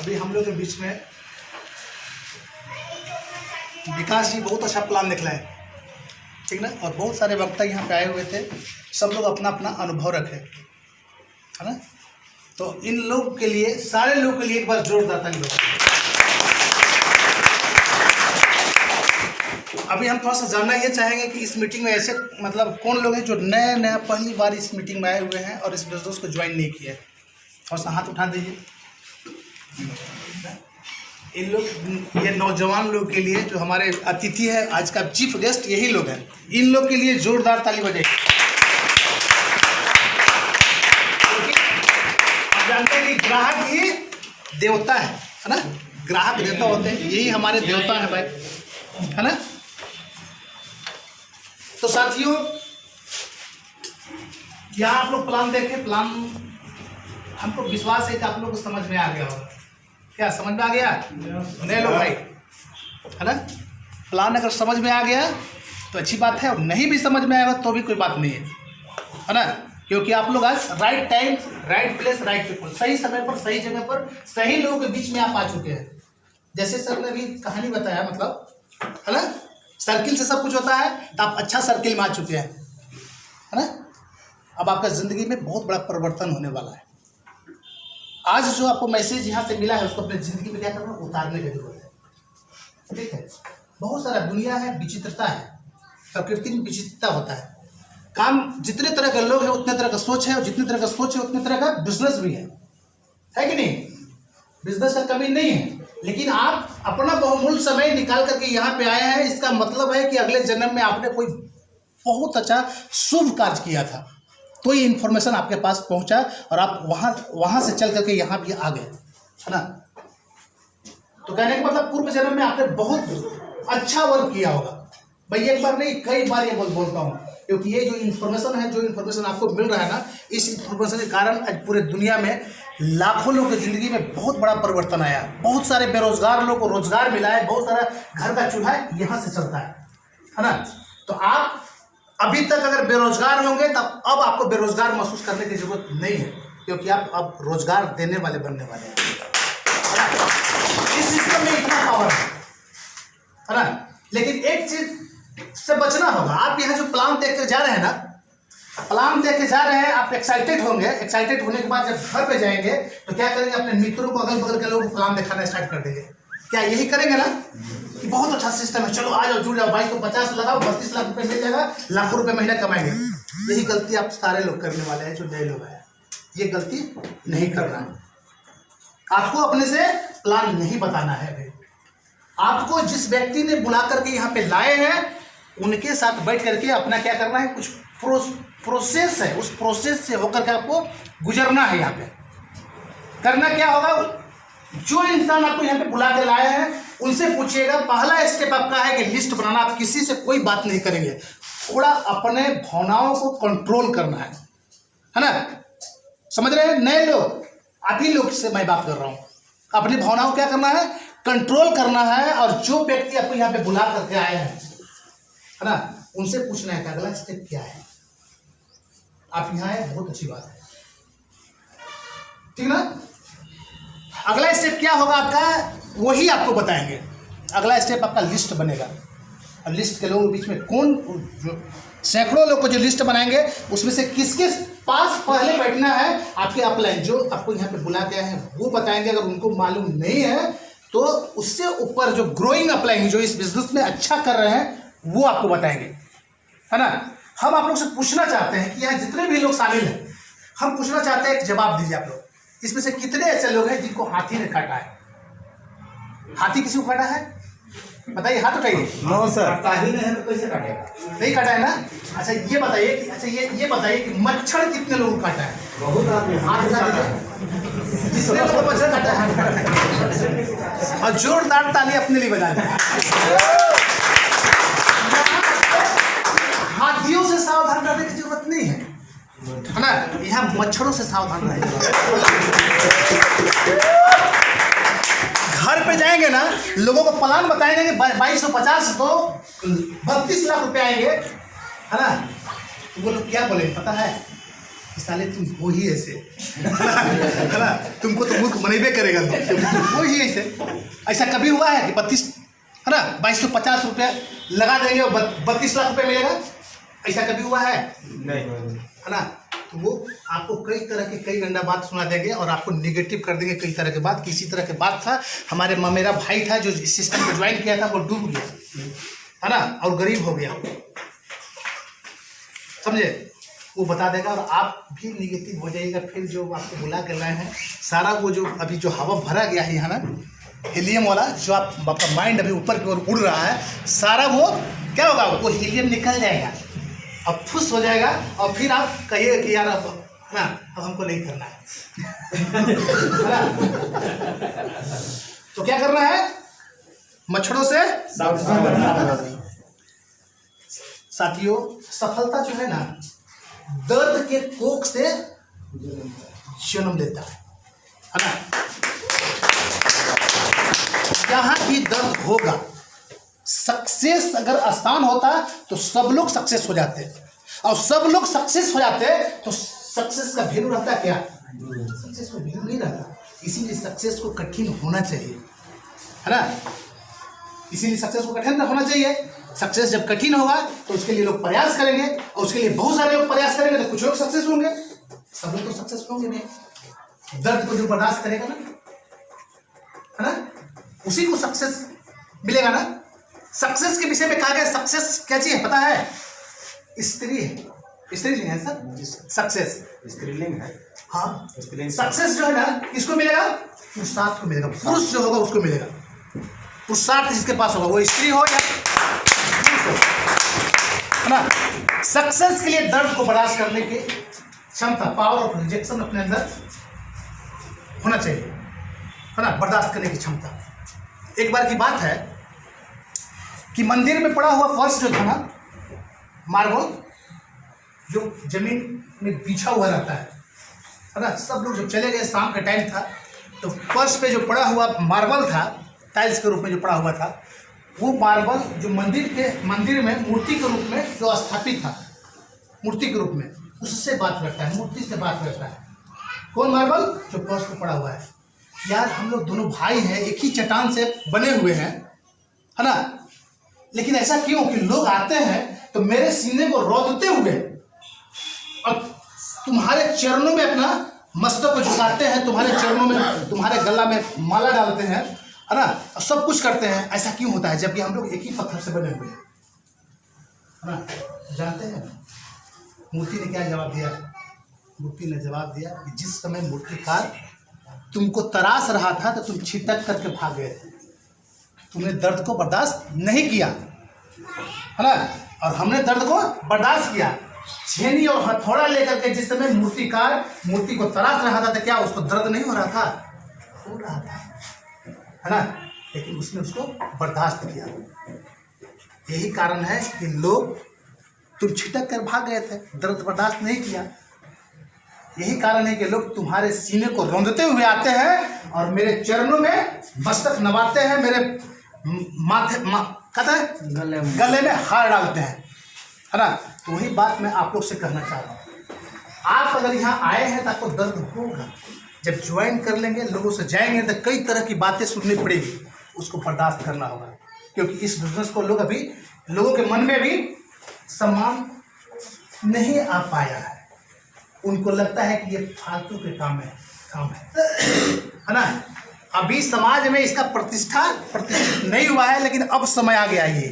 अभी हम लोग के बीच में विकास जी बहुत अच्छा प्लान निकला है, ठीक ना। और बहुत सारे वक्ता यहाँ पे आए हुए थे, सब लोग अपना अपना अनुभव रखे, है ना। तो इन लोग के लिए, सारे लोग के लिए एक बार जोरदार ताली बजाइए। अभी हम थोड़ा सा जानना ये चाहेंगे कि इस मीटिंग में ऐसे मतलब कौन लोग हैं जो नए नया पहली बार इस मीटिंग में आए हुए हैं और इस बिजनेस को ज्वाइन नहीं किया है। थोड़ा सा हाथ उठा दीजिए। इन लोग, ये नौजवान लोग के लिए जो हमारे अतिथि है आज का चीफ गेस्ट, यही लोग हैं। इन लोग के लिए जोरदार ताली बजाइए। आप जानते हैं कि ग्राहक ही देवता है ना। ग्राहक देवता होते हैं, यही हमारे देवता है भाई, है ना। तो साथियों, यहाँ आप लोग प्लान देखें। प्लान हमको विश्वास है कि आप लोग को समझ में आ गया होगा। क्या समझ में आ गया? नहीं लो भाई, है ना। प्लान अगर समझ में आ गया तो अच्छी बात है, और नहीं भी समझ में आएगा तो भी कोई बात नहीं है ना। क्योंकि आप लोग आज right time, right place, right people, सही समय पर, सही जगह पर, सही लोगों के बीच में आप आ चुके हैं। जैसे सर ने अभी कहानी बताया, मतलब, है ना, सर्किल से सब कुछ होता है, तो आप अच्छा सर्किल में आ चुके हैं, है ना। अब आपका जिंदगी में बहुत बड़ा परिवर्तन होने वाला है। आज जो आपको मैसेज यहाँ से मिला है उसको अपने जिंदगी में क्या करना, उतारने की जरूरत है, ठीक है। बहुत सारा दुनिया है, विचित्रता है, प्रकृति में विचित्रता होता है। काम जितने तरह के लोग हैं उतने तरह का सोच है, और जितने तरह का सोच है उतने तरह का बिजनेस भी है कि नहीं। बिजनेस का कमी नहीं है, लेकिन आप अपना बहुमूल्य समय निकाल करके यहाँ पे आए हैं। इसका मतलब है कि अगले जन्म में आपने कोई बहुत अच्छा शुभ कार्य किया था, तो ये इन्फॉर्मेशन आपके पास पहुंचा और आप वहां से चल करके यहाँ भी आ गए, है ना। तो कहने का मतलब पूर्व जन्म में आपने बहुत अच्छा वर्क किया होगा भाई। एक बार नहीं, कई बार ये बोलता हूँ, क्योंकि ये जो इन्फॉर्मेशन है, जो इन्फॉर्मेशन आपको मिल रहा है ना, इस इन्फॉर्मेशन के कारण आज पूरे दुनिया में लाखों लोगों की जिंदगी में बहुत बड़ा परिवर्तन आया। बहुत सारे बेरोजगार लोगों को रोजगार मिला है, बहुत सारा घर का चूल्हा यहाँ से चलता है ना। तो आप अभी तक अगर बेरोजगार होंगे तब अब आपको बेरोजगार महसूस करने की जरूरत नहीं है, क्योंकि आप अब रोजगार देने वाले बनने वाले हैं। इस सिस्टम में इतना पावर है ना। लेकिन एक चीज से बचना होगा। आप यहाँ जो प्लान देख के जा रहे हैं ना, प्लान देख के जा रहे हैं, आप एक्साइटेड होंगे। एक्साइटेड होने के बाद जब घर पे जाएंगे तो क्या करेंगे, अपने मित्रों को, अगल बगल के लोगों को प्लान दिखाना स्टार्ट कर देंगे। क्या यही करेंगे ना कि बहुत अच्छा सिस्टम है, चलो आ जाओ, जुड़ जाओ, भाई तो 50 लगाओ, 32 लाख रुपए मिल जाएगा, लाखों रुपए महीना कमाएंगे। यही गलती आप सारे लोग करने वाले हैं जो नए लोग हैं। ये गलती नहीं करना है। आपको अपने से प्लान नहीं बताना है भाई। आपको जिस व्यक्ति ने बुला करके यहाँ पे लाए हैं उनके साथ बैठ करके अपना क्या करना है, कुछ प्रोसेस है, उस प्रोसेस से होकर के आपको गुजरना है। यहाँ पे करना क्या होगा, जो इंसान आपको यहाँ पे बुला के लाए हैं उनसे पूछिएगा। पहला स्टेप आपका है कि लिस्ट बनाना। आप किसी से कोई बात नहीं करेंगे, थोड़ा अपने भावनाओं को कंट्रोल करना है ना। समझ रहे हैं नए लोग, आप ही लोग से मैं बात कर रहा हूँ। अपनी भावनाओं को क्या करना है, कंट्रोल करना है। और जो व्यक्ति आपको यहाँ पे बुला करके आए हैं, है ना, उनसे पूछना है कि अगला स्टेप क्या है। आप यहाँ आए, बहुत अच्छी बात है, ठीक ना। अगला स्टेप क्या होगा आपका, वही आपको बताएंगे। अगला स्टेप आपका लिस्ट बनेगा। और लिस्ट के लोगों के बीच में कौन, जो सैकड़ों लोग को जो लिस्ट बनाएंगे उसमें से किसके पास पहले बैठना है, आपके अपलाइन जो आपको यहाँ पे बुला गया है वो बताएंगे। अगर उनको मालूम नहीं है तो उससे ऊपर जो ग्रोइंग अपलाइन, जो इस बिजनेस में अच्छा कर रहे हैं, वो आपको बताएंगे, है ना। हम आप लोग से पूछना चाहते हैं कि यहाँ जितने भी लोग शामिल हैं, हम पूछना चाहते हैं, एक जवाब दीजिए आप लोग। इसमें से कितने ऐसे लोग हैं जिनको हाथी ने काटा है? हाथी किसी को काटा है? बताइए, हाथ उठाइए। नो सर, नहीं है तो कैसे काटेगा? नहीं काटा है ना। अच्छा ये बताइए कि, अच्छा ये बताइए कि मच्छर कितने लोगों को काटा है? बहुत आदमी हाथ उठा दीजिए। जितने लोगों को मच्छर काटा है, और जोरदार ताली अपने लिए बजा दें। हाथियों से सावधान रहने की जरूरत नहीं है ना। यहाँ मच्छरों से सावधान रहेगा। घर पे जाएंगे ना, लोगों को प्लान बताएंगे कि 2250 तो 32 लाख रुपए आएंगे, है ना। तो वो लोग क्या बोलेंगे पता है, साले तुम हो ही ऐसे। है ना, तुमको तो मूर्ख बनेबे करेगा वो ही ऐसे। ऐसा कभी हुआ है कि 32 है ना 2250 रुपये लगा देंगे और 32 लाख रुपये मिलेगा? ऐसा कभी हुआ है? नहीं है ना। तो वो आपको कई तरह के कई गंदा बात सुना देंगे और आपको निगेटिव कर देंगे कई तरह के बात। किसी तरह के बात था, हमारे मेरा भाई था जो इस सिस्टम को ज्वाइन किया था, वो डूब गया है ना और गरीब हो गया, समझे, वो बता देगा और आप भी निगेटिव हो जाइएगा। फिर जो आपको बुला कर लाए हैं सारा वो जो अभी जो हवा भरा गया है ना हीलियम वाला, जो आपका माइंड अभी ऊपर की ओर उड़ रहा है, सारा वो क्या होगा, वो हीलियम निकल जाएगा अब खुश हो जाएगा और फिर आप कहिए कि यार अब है ना अब हमको नहीं करना है तो क्या करना है, मच्छरों से साथियों। सफलता जो है ना दर्द के कोख से जन्म लेता है ना। जहां भी दर्द होगा, सक्सेस अगर आसान होता तो सब लोग सक्सेस हो जाते, और सब लोग सक्सेस हो जाते तो सक्सेस का वैल्यू रहता क्या? सक्सेस का वैल्यू नहीं रहता। इसीलिए सक्सेस को कठिन होना चाहिए, है ना, इसीलिए सक्सेस को कठिन होना चाहिए। सक्सेस जब कठिन होगा तो उसके लिए लोग प्रयास करेंगे, और उसके लिए बहुत सारे लोग प्रयास करेंगे तो कुछ लोग सक्सेस होंगे, सब लोग तो सक्सेस होंगे नहीं। दर्द को जो बर्दाश्त करेगा ना, है ना, उसी को सक्सेस मिलेगा ना। सक्सेस के विषय में कहा गया, सक्सेस क्या चीज है पता है? स्त्री है, स्त्रीलिंग है सर, सक्सेस स्त्रीलिंग है। हाँ, सक्सेस जो है ना किसको मिलेगा? पुरुषार्थ को मिलेगा, पुरुष जो होगा उसको मिलेगा। पुरुषार्थ जिसके पास होगा वो स्त्री हो या पुरुष हो, है ना। सक्सेस के लिए दर्द को बर्दाश्त करने की क्षमता, पावर ऑफ रिजेक्शन अपने अंदर होना चाहिए, है ना, बर्दाश्त करने की क्षमता। एक बार की बात है कि मंदिर में पड़ा हुआ फर्श जो था ना, मार्बल जो जमीन में बिछा हुआ रहता है ना, सब लोग जब चले गए, शाम का टाइम था, तो फर्श पे जो पड़ा हुआ मार्बल था, टाइल्स के रूप में जो पड़ा हुआ था, वो मार्बल जो मंदिर में मूर्ति के रूप में जो स्थापित था, मूर्ति के रूप में, उससे बात करता है, मूर्ति से बात करता है। कौन मार्बल? जो फर्श पे पड़ा हुआ है। यार हम लोग दोनों भाई हैं, एक ही चट्टान से बने हुए हैं, है ना, लेकिन ऐसा क्यों कि लोग आते हैं तो मेरे सीने को रौंदते हुए और तुम्हारे चरणों में अपना मस्तक को झुकाते हैं, तुम्हारे चरणों में, तुम्हारे गला में माला डालते हैं, है ना, और सब कुछ करते हैं। ऐसा क्यों होता है जबकि हम लोग एक ही पत्थर से बने हुए हैं, है ना। जानते हैं मूर्ति ने क्या जवाब दिया? मूर्ति ने जवाब दिया कि जिस समय मूर्तिकार तुमको तराश रहा था तो तुम छिटक करके भाग गए थे, तुमने दर्द को बर्दाश्त नहीं किया, है ना, और हमने दर्द को बर्दाश्त किया। छेनी और हथौड़ा लेकर के जिस समय मूर्तिकार मूर्ति को तराश रहा था तो क्या उसको दर्द नहीं हो रहा था? हो रहा था, है ना, लेकिन उसने उसको बर्दाश्त किया। यही कारण है कि लोग, तुम छिटक कर भाग गए थे, दर्द बर्दाश्त नहीं किया। यही कारण है कि लोग तुम्हारे सीने को रौंदते हुए आते हैं और मेरे चरणों में मस्तक नवाते हैं, मेरे माथे कहते हैं गले में हार डालते हैं, है ना। तो वही बात मैं आप लोग से कहना चाह रहा हूँ। आप अगर यहाँ आए हैं तो आपको दर्द होगा, जब ज्वाइन कर लेंगे, लोगों से जाएंगे तो कई तरह की बातें सुननी पड़ेगी, उसको बर्दाश्त करना होगा। क्योंकि इस बिजनेस को लोग अभी, लोगों के मन में भी सम्मान नहीं आ पाया है, उनको लगता है कि ये फालतू के काम है ना। अभी समाज में इसका प्रतिष्ठित नहीं हुआ है, लेकिन अब समय आ गया, ये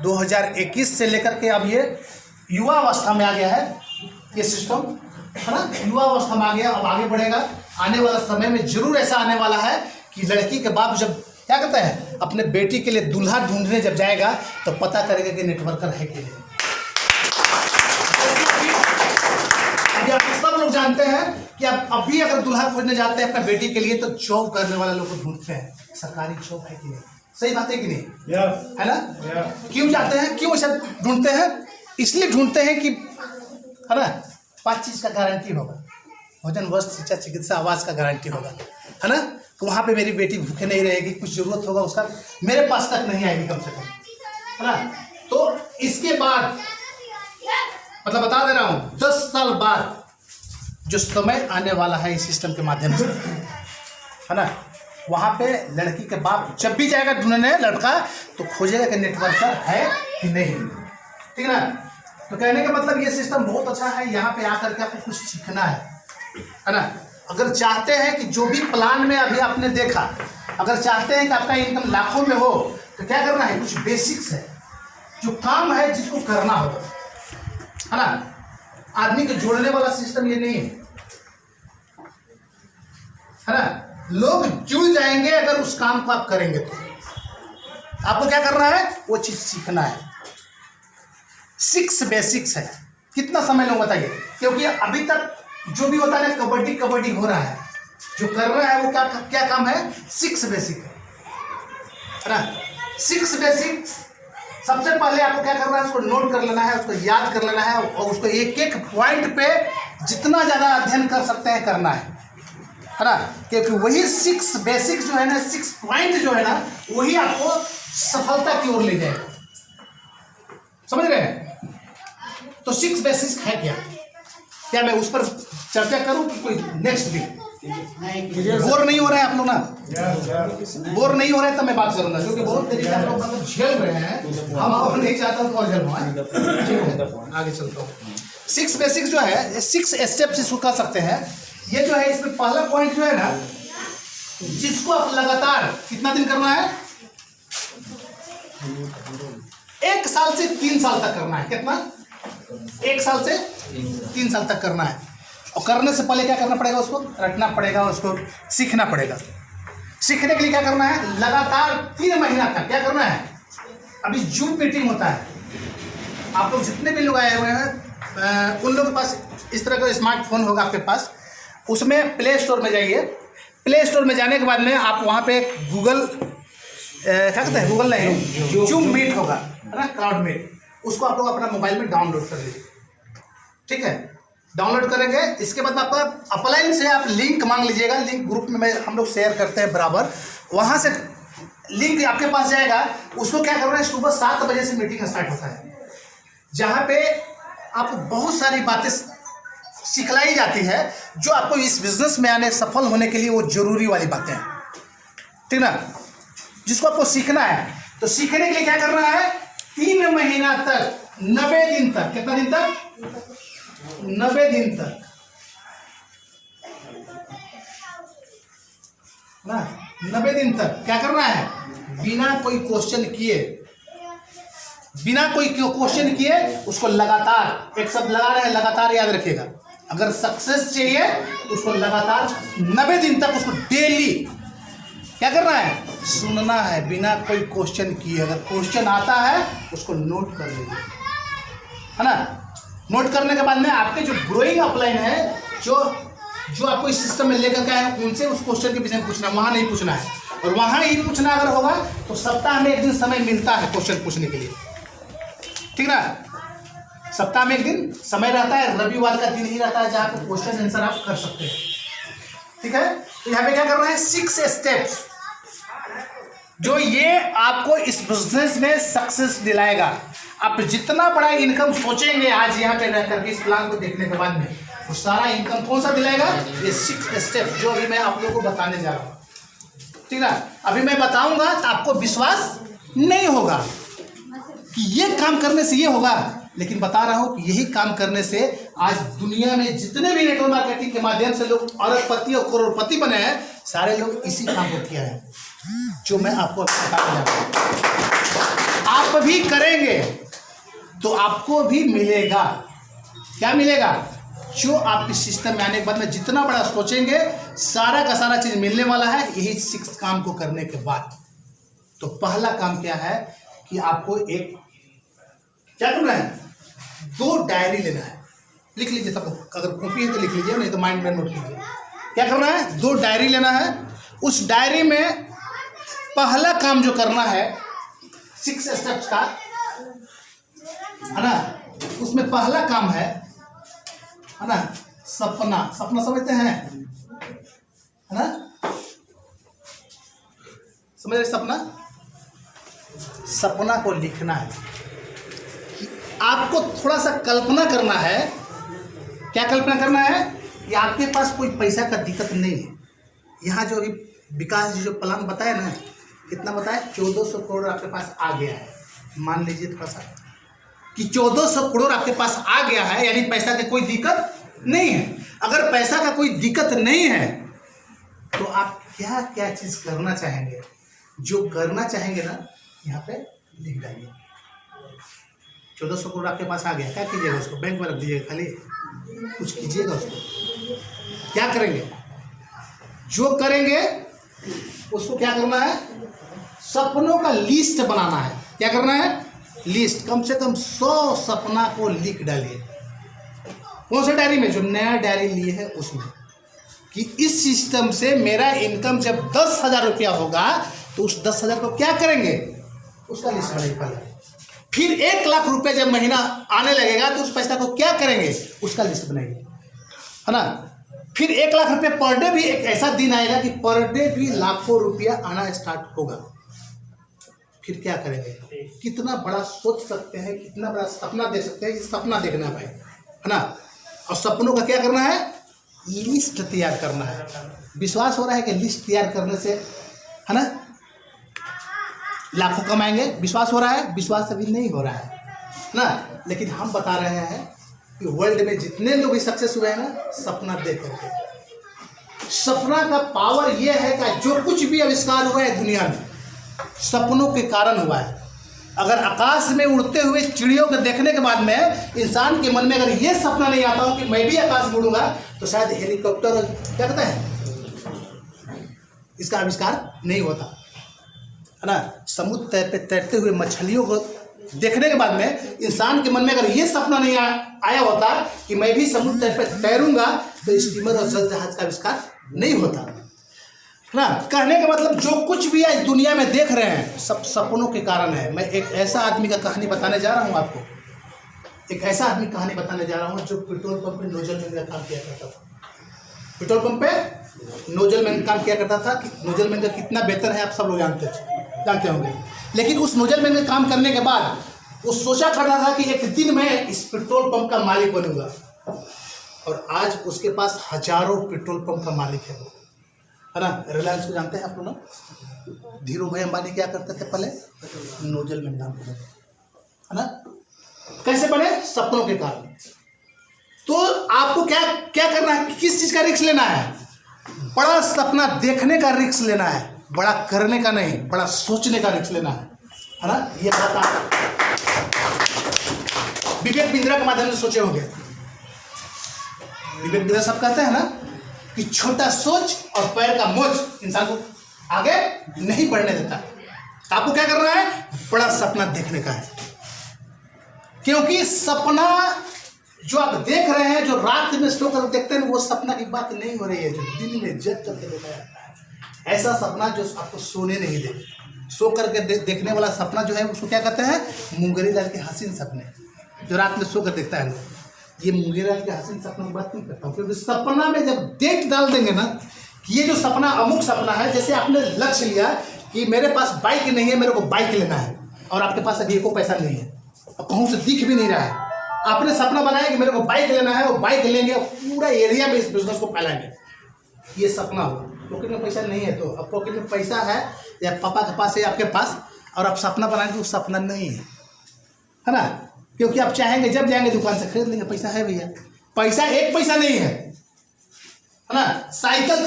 2021 से लेकर के अब ये युवा अवस्था में आ गया है ये सिस्टम, है ना, युवा अवस्था में आ गया, अब आगे बढ़ेगा। आने वाला समय में जरूर ऐसा आने वाला है कि लड़की के बाप जब क्या कहते हैं अपने बेटी के लिए दूल्हा ढूंढने जब जाएगा तो पता करेगा कि नेटवर्कर है कि नहीं। आप सब लोग जानते हैं कि आप अभी अगर दूल्हा खोजने जाते हैं अपने बेटी के लिए तो जॉब करने वाले लोग को ढूंढते हैं, सरकारी जॉब है कि नहीं, सही बात है कि नहीं, है ना। क्यों जाते हैं, क्यों ऐसा ढूंढते हैं? इसलिए ढूंढते हैं कि, है ना, 5 चीज का गारंटी होगा, भोजन, वस्त्र, शिक्षा, चिकित्सा, आवास का गारंटी होगा, है ना। तो वहाँ पे मेरी बेटी भूखे नहीं रहेगी, कुछ जरूरत होगा उसका मेरे पास तक नहीं आएगी कम से कम, है ना। तो इसके बाद मतलब बता दे रहा हूँ 10 साल बाद जो समय आने वाला है इस सिस्टम के माध्यम से, है ना, वहाँ पे लड़की के बाप जब भी जाएगा ढूंढने लड़का तो खोजेगा कि नेटवर्कर है कि नहीं, ठीक है ना। तो कहने का मतलब ये सिस्टम बहुत अच्छा है, यहाँ पे आकर के आपको कुछ सीखना है ना। अगर चाहते हैं कि जो भी प्लान में अभी आपने देखा, अगर चाहते हैं कि आपका इनकम लाखों में हो तो क्या करना है, कुछ बेसिक्स है जो काम है जिसको करना होगा, है ना। आदमी को जोड़ने वाला सिस्टम ये नहीं है ना। लोग जुड़ जाएंगे अगर उस काम को आप करेंगे तो। आपको क्या करना है, वो चीज सीखना है। 6 बेसिक्स है। कितना समय लोग बताइए, क्योंकि अभी तक जो भी होता है ना कबड्डी कबड्डी हो रहा है, जो कर रहा है वो क्या काम है, 6 बेसिक है ना। 6 बेसिक सबसे पहले आपको क्या करना है, उसको नोट कर लेना है, उसको याद कर लेना है और उसको एक एक पॉइंट पे जितना ज़्यादा अध्ययन कर सकते हैं करना है ना। क्योंकि वही 6 बेसिक जो है ना, 6 पॉइंट जो है ना, वही आपको सफलता की ओर ले जाएगा। समझ रहे हैं। तो 6 बेसिक है क्या मैं उस पर चर्चा करूं कि कोई नेक्स्ट भी बोर नहीं हो रहा है आप लोग ना, बोर नहीं हो रहे तब मैं बात करूंगा, क्योंकि बहुत देरी से आप लोग मतलब झेल रहे हैं, हम और नहीं चाहता हूं और झेलवाएं। आगे चलता हूं। 6 बेसिक जो है, 6 स्टेप्स इसको कह सकते हैं। ये जो है इसमें पहला पॉइंट जो है ना, जिसको आप लगातार कितना दिन करना है, 1 साल से 3 साल तक करना है। कितना, 1 साल से 3 साल तक करना है। और करने से पहले क्या करना पड़ेगा, उसको रटना पड़ेगा, उसको सीखना पड़ेगा। सीखने के लिए क्या करना है, लगातार 3 महीना तक क्या करना है। अभी जूम मीटिंग होता है, आप लोग जितने भी लोग आए हुए हैं उन लोगों के पास इस तरह का स्मार्टफोन होगा आपके पास, उसमें प्ले स्टोर में जाइए। प्ले स्टोर में जाने के बाद में आप वहाँ पे गूगल क्या कहते हैं, गूगल नहीं, जूम मीट होगा, है ना, क्लाउड मीट, उसको आप लोग अपना मोबाइल में डाउनलोड कर लीजिए। ठीक है, डाउनलोड करेंगे, इसके बाद आपका अपलाइन से आप लिंक मांग लीजिएगा। लिंक ग्रुप में हम लोग शेयर करते हैं बराबर, वहाँ से लिंक आपके पास जाएगा। उसको क्या करना है, सुबह 7 बजे से मीटिंग स्टार्ट होता है, जहाँ पे आपको बहुत सारी बातें सिखलाई जाती है जो आपको इस बिजनेस में आने, सफल होने के लिए वो जरूरी वाली बातें हैं, ठीक ना, जिसको आपको सीखना है। तो सीखने के लिए क्या करना है, 3 महीना तक, 90 दिन तक, कितना दिन तक, 90 दिन तक ना, 90 दिन तक क्या करना है, बिना कोई क्वेश्चन किए, बिना कोई क्वेश्चन किए उसको लगातार, एक शब्द लगा रहे हैं, लगातार याद रखिएगा। अगर सक्सेस चाहिए तो उसको लगातार 90 दिन तक उसको डेली क्या करना है, सुनना है बिना कोई क्वेश्चन किए। अगर क्वेश्चन आता है उसको नोट कर लीजिए, है ना। नोट करने के बाद में आपके जो ग्रोइंग अपलाइन है, जो आपको इस सिस्टम में लेकर के आए हैं, उनसे उस क्वेश्चन के विषय में पूछना, वहाँ नहीं पूछना है। और वहाँ ही पूछना अगर होगा तो सप्ताह में 1 दिन समय मिलता है क्वेश्चन पूछने के लिए, ठीक ना। सप्ताह में 1 दिन समय रहता है, रविवार का दिन ही रहता है जहाँ पे क्वेश्चन आंसर आप कर सकते हैं, ठीक है। तो यहाँ पे क्या करना है, 6 स्टेप्स जो ये आपको इस बिजनेस में सक्सेस दिलाएगा। आप जितना बड़ा इनकम सोचेंगे आज यहाँ पे रह करके इस प्लान को देखने के बाद में, वो सारा इनकम कौन सा दिलाएगा, ये 6 स्टेप्स जो अभी मैं आप लोगों को बताने जा रहा हूँ, ठीक है। अभी मैं बताऊंगा तो आपको विश्वास नहीं होगा कि ये काम करने से ये होगा, लेकिन बता रहा हूँ कि यही काम करने से आज दुनिया में जितने भी नेटवर्क मार्केटिंग के माध्यम से लोग अरबपति और करोड़पति बने हैं, सारे लोग इसी काम को किया है जो मैं आपको बताने जा रहा हूँ। आप भी करेंगे तो आपको भी मिलेगा। क्या मिलेगा, जो आप इस सिस्टम में आने के बाद में जितना बड़ा सोचेंगे, सारा का सारा चीज मिलने वाला है यही 6 काम को करने के बाद। तो पहला काम क्या है कि आपको एक क्या करना है, 2 डायरी लेना है। लिख लीजिए सब, अगर कॉपी है तो लिख लीजिए, नहीं तो माइंड में नोट कीजिए। क्या करना है, 2 डायरी लेना है। उस डायरी में पहला काम जो करना है 6 स्टेप्स का, है ना, उसमें पहला काम है ना, सपना। सपना समझते हैं, है ना, समझ रहे, सपना, सपना को लिखना है। आपको थोड़ा सा कल्पना करना है। क्या कल्पना करना है, कि आपके पास कोई पैसा का दिक्कत नहीं है। यहाँ जो अभी विकास जी जो प्लान बताया ना, कितना बताया, 1400 करोड़ आपके पास आ गया है। मान लीजिए थोड़ा सा कि 1400 करोड़ आपके पास आ गया है, यानी पैसा की कोई दिक्कत नहीं है। अगर पैसा का कोई दिक्कत नहीं है तो आप क्या क्या चीज करना चाहेंगे? जो करना चाहेंगे ना, यहाँ पे लिख डालिए। 1400 करोड़ आपके पास आ गया, क्या कीजिएगा? उसको बैंक में रख दीजिएगा, खाली कुछ कीजिएगा उसको। क्या करेंगे? जो करेंगे उसको क्या करना है? सपनों का लिस्ट बनाना है। क्या करना है? लिस्ट। कम से कम 100 सपना को लिख डालिए। कौन सा डायरी में? जो नया डायरी लिए है उसमें, कि इस सिस्टम से मेरा इनकम जब 10,000 रुपया होगा तो उस 10,000 को क्या करेंगे, उसका लिस्ट बनाइए पहले। फिर 1 लाख रुपया जब महीना आने लगेगा तो उस पैसा को क्या करेंगे, उसका लिस्ट बनाइए, है ना। फिर 1 लाख रुपया पर डे भी एक ऐसा दिन आएगा कि पर डे भी लाखों रुपया आना स्टार्ट होगा। फिर क्या करेंगे? कितना बड़ा सोच सकते हैं, कितना बड़ा सपना देख सकते हैं। ये सपना देखना भाई, है ना। और सपनों का क्या करना है? लिस्ट तैयार करना है। विश्वास हो रहा है कि लिस्ट तैयार करने से, है ना, लाखों कमाएंगे? विश्वास हो रहा है? विश्वास अभी नहीं हो रहा है ना। लेकिन हम बता रहे हैं कि वर्ल्ड में जितने लोग भी सक्सेस हुए हैं ना, सपना देख करके। सपना का पावर यह है कि जो कुछ भी आविष्कार हुआ है दुनिया में, सपनों के कारण हुआ है। अगर आकाश में उड़ते हुए चिड़ियों को देखने के बाद में इंसान के मन में अगर ये सपना नहीं आता हो कि मैं भी आकाश में उड़ूंगा, तो शायद हेलीकॉप्टर क्या कहते हैं, इसका आविष्कार नहीं होता, है ना। समुद्र पे तैरते हुए मछलियों को देखने के बाद में इंसान के मन में अगर ये सपना नहीं आया होता कि मैं भी समुद्र पे तैरूंगा, तो स्टीमर और जल जहाज का आविष्कार नहीं होता, है ना। कहने का मतलब जो कुछ भी आज दुनिया में देख रहे हैं सब सपनों के कारण है। मैं एक ऐसा आदमी का कहानी बताने जा रहा हूँ आपको। एक ऐसा आदमी कहानी बताने जा रहा हूँ जो पेट्रोल पंप पे नोजल मैन का काम किया करता था। पेट्रोल पंप पे नोजल मैन काम किया करता था। कि नोजल मैन का कितना बेहतर है आप सब लोग जानते होंगे। लेकिन उस नोजल मैन में काम करने के बाद वो सोचा करता था कि एक दिन मैं इस पेट्रोल पंप का मालिक बनूंगा। और आज उसके पास हजारों पेट्रोल पंप का मालिक है वो, है ना। रिलायंस को जानते हैं आप लोग ना। धीरू भाई अंबानी क्या करते थे पहले? नोजल में काम करते थे, है ना। कैसे बने? सपनों के कारण। तो आपको क्या क्या करना है? किस चीज का रिस्क लेना है? बड़ा सपना देखने का रिस्क लेना है, बड़ा करने का नहीं, बड़ा सोचने का रिस्क लेना है ना। ये बात आप विवेक बिंद्रा के माध्यम से सोचे होंगे। विवेक बिंद्रा सब कहते हैं ना कि छोटा सोच और पैर का मोच इंसान को आगे नहीं बढ़ने देता। तो आपको क्या करना है? बड़ा सपना देखने का है। क्योंकि सपना जो आप देख रहे हैं, जो रात में सो कर देखते हैं, वो सपना की बात नहीं हो रही है, जो दिन में जग करके देखा जाता है। ऐसा सपना जो आपको सोने नहीं दे, सो करके देखने वाला सपना जो है उसको क्या कहते हैं? मुंगेरी लाल के हसीन सपने, जो रात में सो कर देखता है लोग। ये मुंगेरी लाल के हसीन सपनों की बात नहीं करता हूँ, क्योंकि सपना में जब डेट डाल देंगे ना कि ये जो सपना अमुक सपना है, जैसे आपने लक्ष्य लिया कि मेरे पास बाइक नहीं है, मेरे को बाइक लेना है, और आपके पास अभी एको पैसा नहीं है और कहूँ से दिख भी नहीं रहा है। आपने सपना बनाया कि मेरे को बाइक लेना है, वो बाइक लेंगे और पूरा एरिया में इस बिजनेस को फैलाएंगे। ये सपना हो। पॉकेट में पैसा नहीं है तो अब पॉकेट में पैसा है या पापा के पास है आपके पास, और आप सपना बनाएंगे, वो सपना नहीं है ना। क्योंकि आप चाहेंगे जब जाएंगे दुकान से खरीद लेंगे, पैसा है भैया। पैसा 1 पैसा नहीं है ना। साइकिल